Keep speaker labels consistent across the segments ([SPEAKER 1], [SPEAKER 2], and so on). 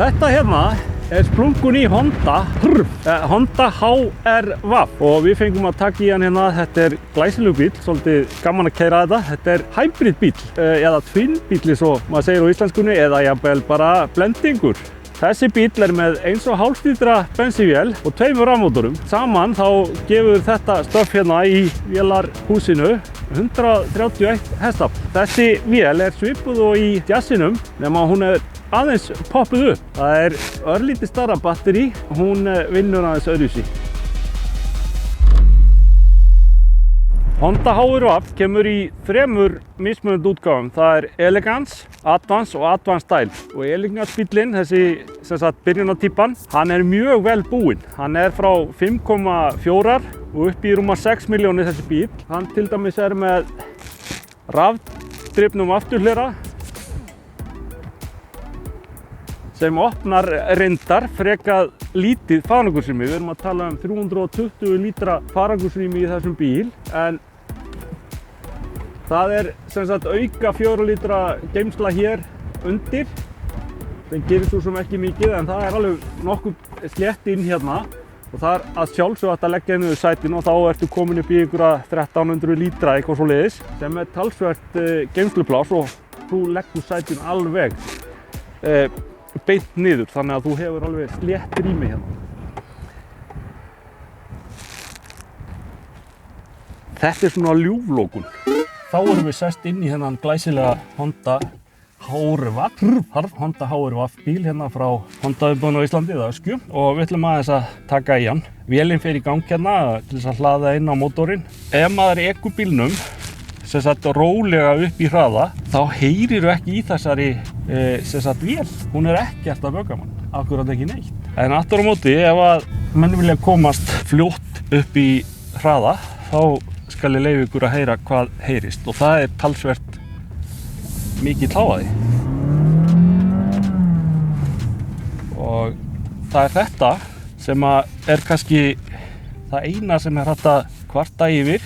[SPEAKER 1] Þetta hérna splungun í Honda HR-VAF og við fengum að taka í hann hérna. Þetta glæsilegur bíl, svolítið gaman að keyra þetta. Þetta hybrid bíl eða twin bíl eins og maður segir á íslenskunni eða jafnvel bara blendingur. Þessi bíl með 1,5 lítra bensínvél og 2 rafmótorum. Saman þá gefur þetta stöff hérna í vélarhúsinu 131 hestafl. Þessi vél svipuð og í Jazzinum nema hún aðeins poppuð upp. Það örlítið stærra batteri, hún vinnur aðeins öðruvísi. Honda HR-VAF kemur í 3 mismunandi útgáfum. Það Elegance, Advance og Advance Style. Og Elegance bíllinn, þessi byrjunartýpan, hann mjög vel búinn. Hann frá 5,4 og upp í rúma 6 milljónir þessi bíl. Hann til dæmis með rafdrifnum afturhlera sem opnar reyndar frekar lítið farangursrými. Við erum að tala 320 lítra farangursrými í þessum bíl, en það auka 4 lítra geymsla hér undir. Það gerir svo sem ekki mikið, en það alveg nokkuð slétt inn hérna. Og það að sjálfsögðu hægt að leggja niður sætin og þá ertu komin upp í einhverja 1300 lítra eitthvað svoleiðis, sem talsvert geymslupláss og þú leggur sætin alveg beint niður, þannig að þú hefur alveg slétt rými hérna. Þetta svona ljúflokun. Þá erum við sest inn í þennan glæsilega Honda HR-VAF bíl hérna frá Honda umbúðin á Íslandi eða Öskju og við ætlum aðeins að taka í hann. Vélinn fer í gang hérna til þess að hlaða inn á mótorinn. Ef maður ekur bílnum rólega upp í hraða, þá heyrirðu ekki í þessari vél. Hún ekkert að bögga mann, akkurat ekki neitt. En aftur á móti, ef að menn vilja komast fljótt upp í hraða, þá skal ég leyfa ykkur að heyra hvað heyrist og það talsvert mikið hávaði. Og það þetta sem kannski það eina sem hægt að kvarta yfir.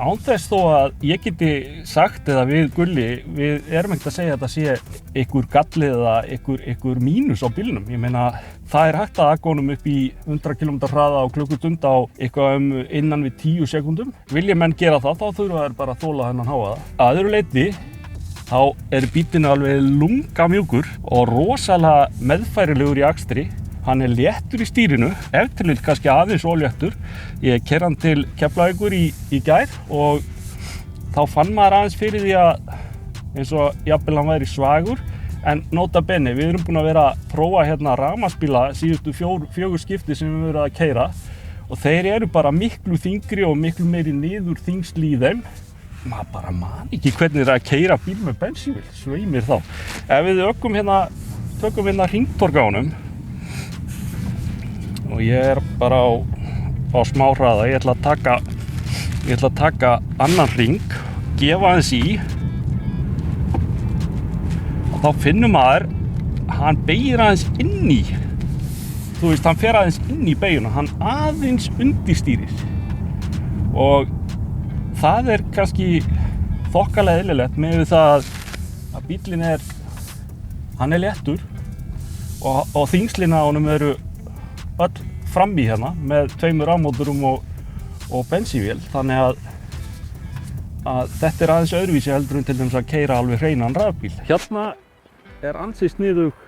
[SPEAKER 1] Án þess þó að ég geti sagt eða við Gulli, við erum ekkert að segja að þetta sé einhver galli eða einhver mínus á bílnum. Ég meina, það hægt að aka honum upp í 100 km hraða á klukkustund á eitthvað innan við 10 sekúndum. Vilja menn gera það, þá þurfa þeir bara að þola þennan hávaða. Að öðru leyti, þá bíllinn alveg lungamjúkur og rosalega meðfærilegur í akstri. Hann léttur í stýrinu, ef til vill kannski aðeins óléttur. Ég keyrði hann til Keflavíkur í gær og þá fann maður aðeins fyrir því að eins og jafnvel hann væri svagur. En nota bene, við erum búin að vera að prófa hérna rafmagnsbíla síðustu 4 skipti sem við verið að keyra og þeir bara miklu þyngri og miklu meiri niðurþyngsl í þeim. Maður bara man ekki hvernig að keyra bíl með bensínvél, svei mér þá. Ef við tökum hérna hringtorg á honum og ég bara á smá hraða, ég ætla að taka annan hring, gefa aðeins í og þá finnum maður hann beygir aðeins inn í, þú veist, hann fer aðeins inn í beygjuna, hann aðeins undirstýrir og það kannski þokkalega eðlilegt með það að bíllinn hann léttur og þyngslin á honum öll frammi hérna með 2 rafmótorum og bensínvél, þannig að þetta aðeins öðruvísi heldur en til dæmis að keyra alveg hreinan rafbíl. Hérna ansi sniðugt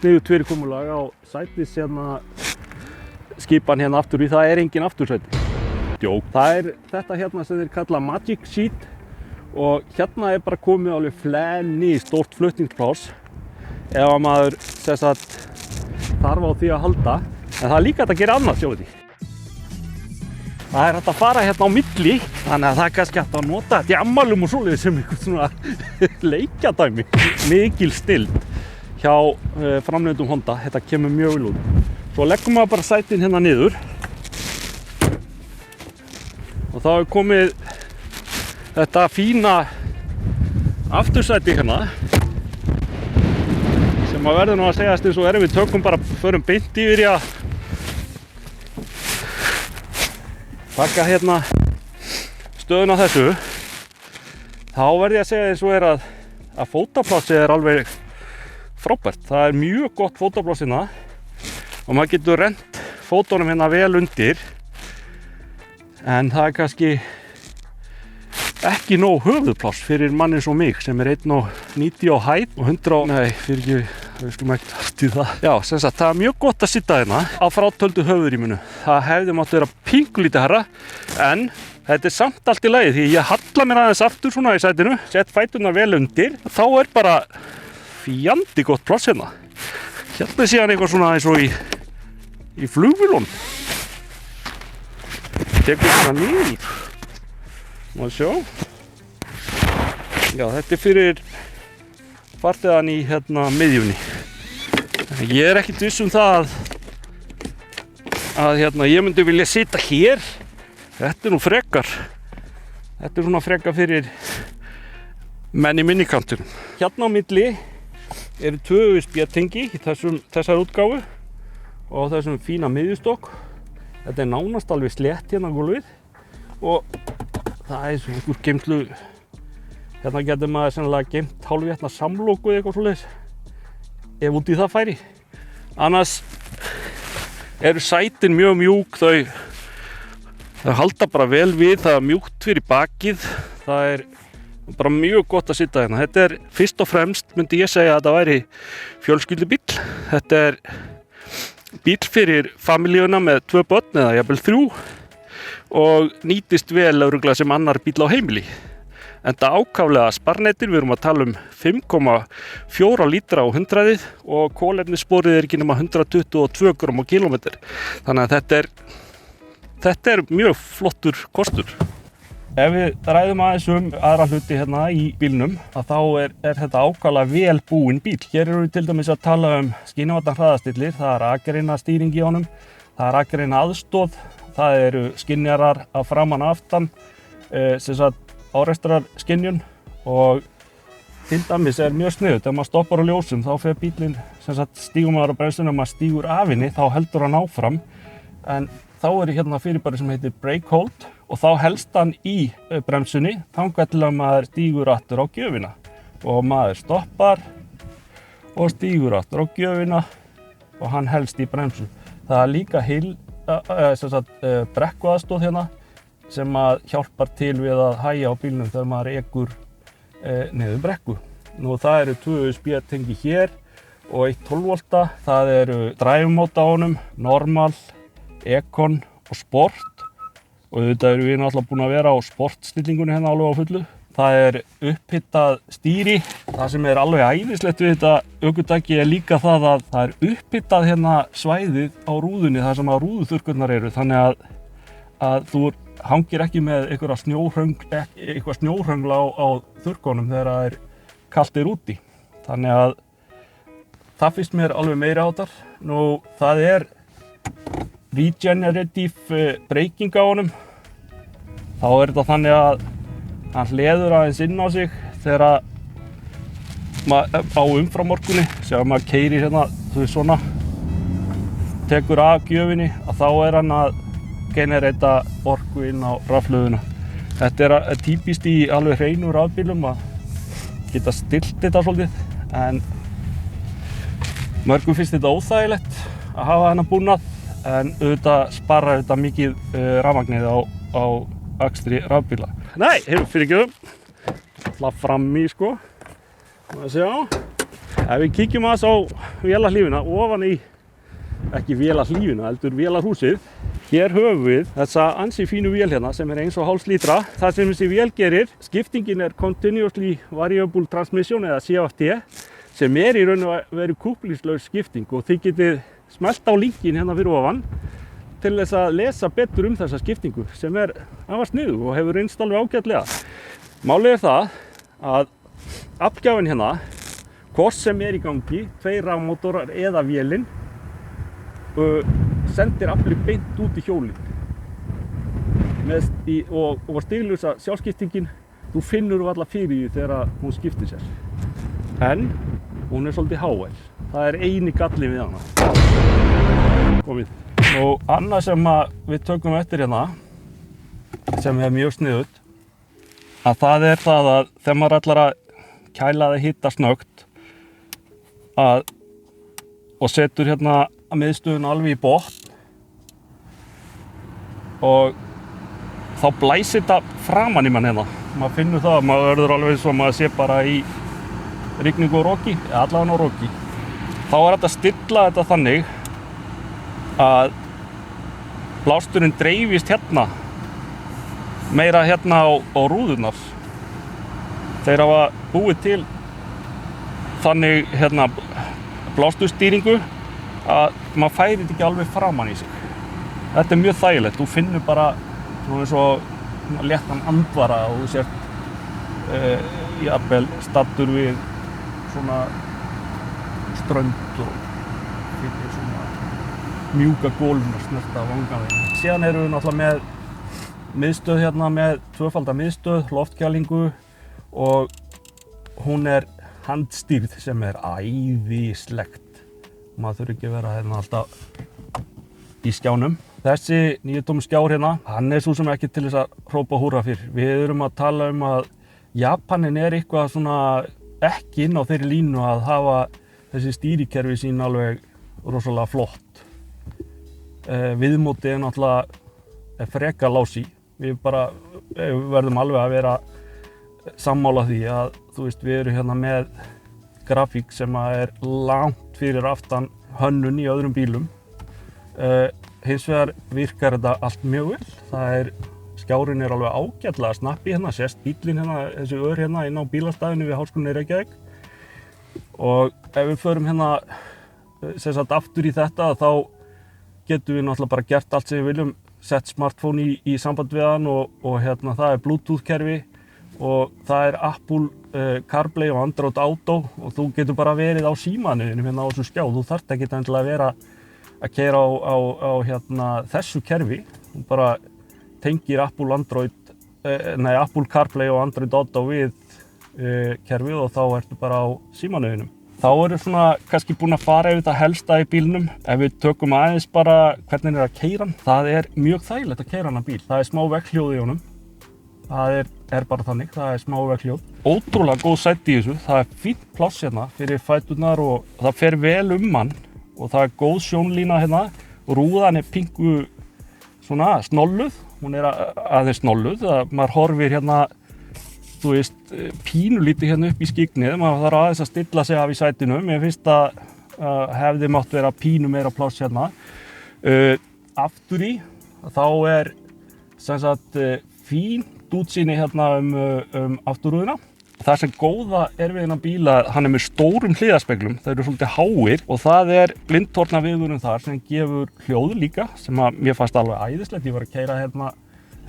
[SPEAKER 1] fyrirkomulag á sætis hérna skipan hérna aftur í, það engin aftursæti. Djók. Það þetta hérna sem þeir kalla Magic Seat og hérna bara komið alveg flenni stórt flutningspláss ef að maður þarf á því að halda. En það líka hægt að gera annað, sjáu því. Það hægt að fara hérna á milli, þannig að það kannski hægt að nota þetta í ammælum og svoleiðis sem einhvern svona leikjadæmi. Mikil snilld hjá framleiðendum Honda, þetta kemur mjög vel út. Svo leggum maður bara sætin hérna niður og þá komið þetta fína aftursæti hérna sem að verður nú að segjast eins og við tökum bara, förum beint yfir í að taka hérna stöðun á þessu. Þá verð ég að segja eins og að fótaplássið alveg frábært. Það er mjög gott fótapláss hérna og maður getur rennt fótunum hérna vel undir, en það er kannski ekki nóg höfuðpláss fyrir mann eins og mig sem er 1,90 á hæð og 100 nei, fyrir ekki, við skulum ekkert allt í það. Já, sem sagt, það er mjög gott að sitja hérna á frátöldu höfuðrýminu. Það hefði mátt vera pínkulítið herra, en þetta er samt allt í lagi því ég halla mér aðeins aftur svona í sætinu, sett fæturnar vel undir, þá er bara fjandi gott pláss hérna. Hérna sé hann eitthvað svona eins og í flugvélunum. Tekur svona niður. Má sjá. Já, þetta er fyrir farþegann í hérna miðjunni. Ég er ekkert viss það að hérna ég myndi vilja sitja hér. Þetta er nú frekar. Þetta er svona frekar fyrir menn í minnikantinum. Hérna á milli eru 2 USB-tengi í þessar útgáfu og þessum fína miðjustokk. Þetta er nánast alveg slétt hérna á gólfið og það er svona einhver geymslu. Hérna getur maður sennilega geymt hálfvétna samloku eða eitthvað svoleiðis ef út í það færi. Annars eru sætin mjög mjúk, þau halda bara vel við, það er mjúkt fyrir bakið, það er bara mjög gott að sitja hérna. Þetta er fyrst og fremst, myndi ég segja að þetta væri fjölskyldubíll. Þetta er bíll fyrir familíuna með 2 börn eða jafnvel 3 og nýtist vel örugglega sem annar bíll á heimili. Enda ákaflega sparneytir, við erum að tala 5,4 lítra á 100 og kolefnissporið er ekki nema 122 grömm á kílómetr. Þannig að þetta er mjög flottur kostur. Ef við ræðum aðeins aðra hluti hérna í bílnum, að þá er þetta ákaflega vel búinn bíl. Hér eru við til dæmis að tala skynjavarnar hraðastillir, það er akreina stýring í honum, það er akreina aðstoð, það eru skynjarar að framan og aftan, sem sagt árekstrar skynjun og til dæmis er mjög sniðugt. Ef maður stoppar á ljósum þá fer bílinn, sem sagt stígur maður á bremsunni og maður stígur af henni, þá heldur hann áfram. En þá er hérna fyrirbæri sem heitir brake hold og þá helst hann í bremsunni þangað til að maður stígur aftur á gjöfina og maður stoppar og stígur aftur á gjöfina og hann helst í bremsu. Það er líka brekkuaðstoð hérna sem að hjálpar til við að hægja á bílnum þegar maður ekur niður brekku. Nú það eru 2 USB-tengi hér og 1 12 volta. Það eru drive mode á honum, normal, econ og sport og auðvitað eru við náttúrulega búin að vera á sportstillingunni hérna alveg á fullu. Það er upphittað stýri. Það sem er alveg æðislegt við þetta ökutæki er líka það að það er upphittað hérna svæðið á rúðunni þar sem að rúðuþurrkurnar eru, þannig að þú hangir ekki með eitthvað snjóhröngla á þurrkonum þegar það er kalt úti. Þannig að það finnst mér alveg meiri áttar. Nú það er regenerative braking á honum. Þá er þetta þannig að hann hleður aðeins inn á sig þegar á umframorkunni, sem maður keyrir hérna, þú veist svona, tekur af gjöfinni, að þá er hann að generata orku inn á rafhlöðuna. Þetta er típist í alveg hreinu rafbílum að geta stillt þetta svolítið, en mörgum finnst þetta óþægilegt að hafa þennan búnað, en auðvitað sparar þetta mikið rafmagnið á akstri rafbíla. Nei, fyrirgefum. Hlapp fram í sko. Að sjá. Ef við kíkjum aðeins á vélarhlífina ofan í, ekki vélarhlífina, heldur vélarhúsið. Hér höfum við þessa ansi fínu vél hérna sem er 1,5 lítra. Það sem þessi vél gerir, skiptingin er Continuously Variable Transmission eða CVT, sem er í raun og veru kúplingslaus skipting og þið getið smellt á linkin hérna fyrir ofan til þess að lesa betur þessa skiptingu sem er afar sniðug og hefur reynst alveg ágætlega. Málið er það að aflgjafinn hérna, hvort sem er í gangi, 2 rafmótorar eða vélin, sendir aflið beint út í hjólið. Og stiglusa sjálfskiptingin, þú finnur varla fyrir því þegar hún skiptir sér. En hún er svolítið hávær. Það er eini galli við hana. Komið. Og annað sem við tökum eftir hérna, sem er mjög sniðugt, að það er það að þegar maður ætlar að kæla það hitta snöggt, og setur hérna miðstöðuna alveg í botn og þá blæsir þetta framan í mann hérna. Maður finnur það, maður verður alveg eins og maður sé bara í rigningu og roki, allavega á roki. Þá hægt að stilla þetta þannig að blásturinn dreifist hérna, meira hérna á rúðurnar. Þeir hafa búið til þannig hérna blásturstýringu að maður færir þetta ekki alveg framan í sig. Þetta mjög þægilegt, þú finnur bara svona eins og léttan andvara og þú sért jafnvel staddur við svona strönd og fyrir svona mjúka gólfin að snerta vanganveginn. Síðan erum við náttúrulega með miðstöð hérna með tvöfalda miðstöð, loftkælingu og hún er handstýrð sem er æðislegt. Maður þurfi ekki að vera hérna alltaf í skjánum. Þessi 9 tómmu skjár hérna, hann er svo sem ekki til þess að hrópa húrra fyrir. Við erum að tala að Japanin er eitthvað svona ekki inn á þeirri línu að hafa þessi stýrikerfi sín alveg rosalega flott. Viðmótið er náttúrulega frekar lási. Við verðum alveg að vera sammála því að við erum hérna með grafík sem er langt fyrir aftan hönnun í öðrum bílum. Hins vegar virkar þetta allt mjög vel. Skjárinn er alveg ágætlega snappi hérna, sést bíllinn hérna, þessi ör hérna inn á bílastæðinu við Háskólann í Reykjavík. Og ef við förum hérna aftur í þetta, þá getum við náttúrulega bara gert allt sem við viljum, sett smartphone í samband við hann og hérna það er Bluetooth kerfi og það er Apple CarPlay og Android Auto og þú getur bara verið á símanuðinum hérna á þessu skjá. Þú þarft ekki endilega að vera að keyra á hérna þessu kerfi. Þú bara tengir Apple CarPlay og Android Auto við kerfið og þá ertu bara á símanuðinum. Þá eru svona kannski búin að fara yfir þetta helsta í bílnum. Ef við tökum aðeins bara hvernig að keyra hann. Það er mjög þægilegt að keyra hann bíl. Það er smá vegghljóð í honum. Það er bara þannig, það er smá vegghljóð. Ótrúlega góð sæti í þessu. Það er fínt pláss hérna fyrir fæturnar og það fer vel hann. Og það er góð sjónlína hérna. Rúðan er pingu svona snolluð. Hún er aðeins snolluð. Maður horfir hérna, pínulítið hérna upp í skyggnið. Maður þarf aðeins að stilla sig af í sætinu. Mér finnst að hefði mátt vera pínu meira pláss hérna. Aftur í, þá er sem sagt fínt útsýni hérna afturrúðuna. Það sem góða er við þennan bíl að hann er með stórum hliðarspeglum, það eru svolítið háir og það er blindtornaviðvörun þar sem gefur hljóð líka sem að mér fannst alveg æðislegt. Ég var að keyra hérna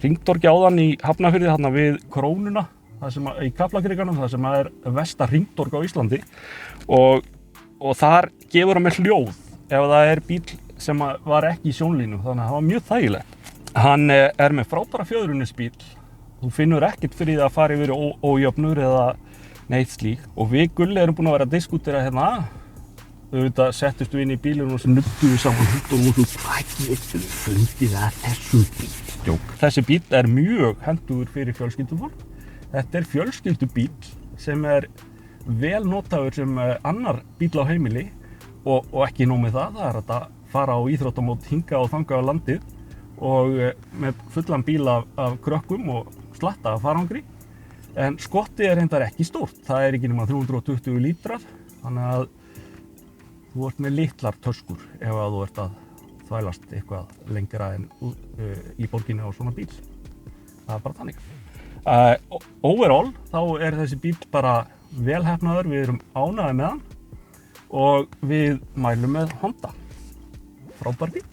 [SPEAKER 1] hringtorgi áðan í Hafnarfirði þarna við Krónuna, í Kaplakrikkanum, það sem er versta hringtorg á Íslandi og þar gefur hann með hljóð ef það er bíl sem var ekki í sjónlínu, þannig að það var mjög þægilegt. Hann er með frábæra fjöðrunisbíl. Þú finnur ekkert fyrir það að fara yfir ójöfnur eða neitt slíkt. Og við Gulli erum búin að vera að diskutera hérna. Auðvitað settust við inn í bílinn og snurrtum við saman hundunum og svo hvað getur við fundið að þessu bíl? Jók. Þessi bíl er mjög hentugur fyrir fjölskyldufólk. Þetta er fjölskyldubíl sem er vel notaður sem annar bíl á heimili og ekki nóg með það. Það er hægt að fara á íþróttamót hingað og þangað á landið og með fullan bíl af krökkum og slatta af farangri. En skottið er reyndar ekki stórt. Það er ekki nema 320 lítrar, þannig að þú ert með litlar töskur ef að þú ert að þvælast eitthvað lengra en í borginni á svona bíl. Það er bara þannig. Overall þá er þessi bíl bara vel heppnaður, við erum ánægðir með hann og við mælum með Honda. Frábær bíl.